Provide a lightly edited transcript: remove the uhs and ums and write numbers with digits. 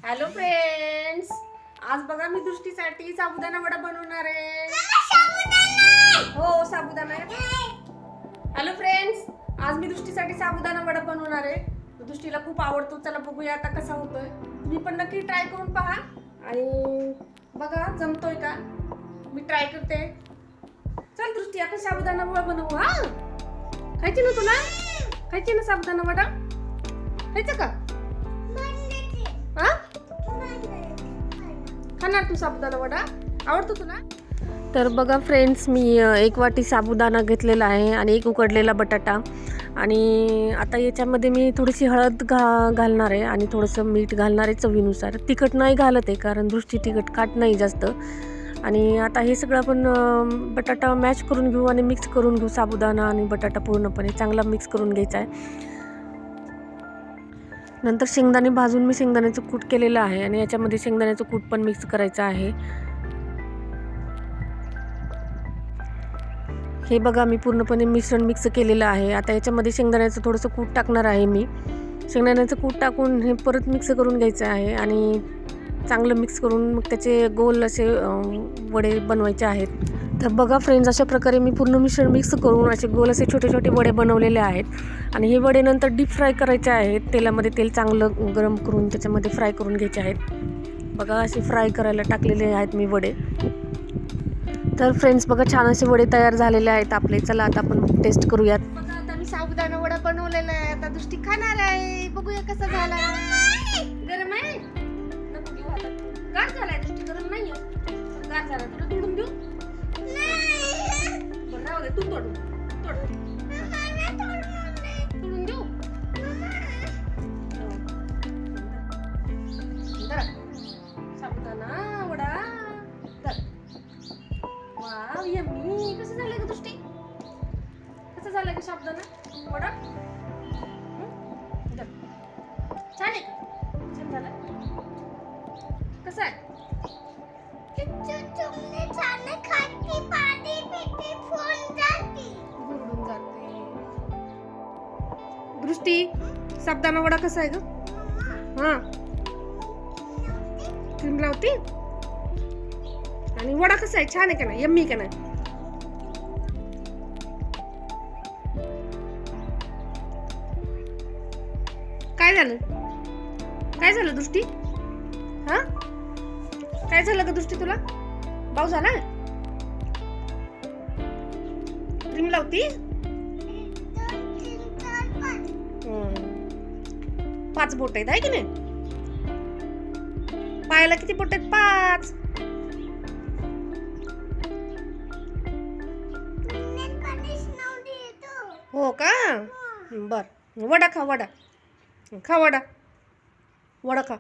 Hello friends, आज बघा मी दृष्टीसाठी साबुदाणा वडा बनवणार आहे. हो साबुदाणा. हॅलो फ्रेंड्स, आज मी दृष्टीसाठी साबुदाणा वडा बनवणार आहे. दृष्टीला खूप आवडतो. चला बघूया आता कसा होतोय. तुम्ही पण नक्की ट्राय करून पहा आणि बघा जमतोय का. मी ट्राय करते. चल दृष्टी, आपण साबुदाणा वडा बनवू. हा खायची ना तुला? खायची ना साबुदाणा वडा? खायचं का? हा खाणार तू साबुदाणा वडा? आवडतो तुला? तर बघा फ्रेंड्स, मी एक वाटी साबुदाणा घेतलेला आहे आणि एक उकडलेला बटाटा. आणि आता याच्यामध्ये मी थोडीशी हळद घालणार आहे आणि थोडंसं मीठ घालणार आहे चवीनुसार. तिखट नाही घालत आहे कारण दृष्टी तिखट खात नाही जास्त. आणि आता हे सगळं आपण बटाटा मॅश करून घेऊ आणि मिक्स करून घेऊ. साबुदाणा आणि बटाटा पूर्णपणे चांगला मिक्स करून घ्यायचा आहे. नंतर शेंगदाणे भाजून मी शेंगदाण्याचं कूट केलेलं आहे आणि याच्यामध्ये शेंगदाण्याचं कूट पण मिक्स करायचं आहे. हे बघा मी पूर्णपणे मिश्रण मिक्स केलेलं आहे. आता याच्यामध्ये शेंगदाण्याचं थोडंसं कूट टाकणार आहे मी. शेंगदाण्याचं कूट टाकून हे परत मिक्स करून घ्यायचं आहे आणि चांगलं मिक्स करून मग त्याचे गोल असे वडे बनवायचे आहेत. तर बघा फ्रेंड्स, अशा प्रकारे मी पूर्ण मिश्रण मिक्स करून असे गोल असे छोटे छोटे वडे बनवलेले आहेत. आणि हे वडे नंतर डीप फ्राय करायचे आहेत. तेलामध्ये तेल चांगलं गरम करून त्याच्यामध्ये फ्राय करून घ्यायचे आहेत. बघा असे फ्राय करायला टाकलेले आहेत मी वडे. तर फ्रेंड्स बघा, छान असे वडे तयार झालेले आहेत आपले. चला आता आपण टेस्ट करूयात. बघा आता मी साबुदाणा वडा बनवलेला आहे. आता दृष्टी खाणार आहे. बघूया कसा झाला. गरम आहे? नको घेऊ हातात. गार झालाय दृष्टी, गरम नाही आहे. गार झाला. तुला तोडून देऊ? बरं राहू दे, तू तोड. तोडून देऊ? साबुदाणा वडा. Wow, yummy. कसं झालंय का दृष्टी? कसं झालंय का साबुदाणा वडा? छान आहे का? छान झालं? कसं आहे? दृष्टी, साबुदाणा वडा कसा आहे ग? हा, क्रीम लावती. आणि वडा कसा आहे? छान आहे का नाही? यम्मी का नाही? काय झालं? काय झालं दृष्टी? हा, काय झालं का दृष्टी तुला? पाऊस झाला? क्रीम लावती? 5 बोट आहेत आहे की नाही? पायाला किती बोट आहेत? 5. हो का? बर, वडा खा. वडा खा. वडा खा.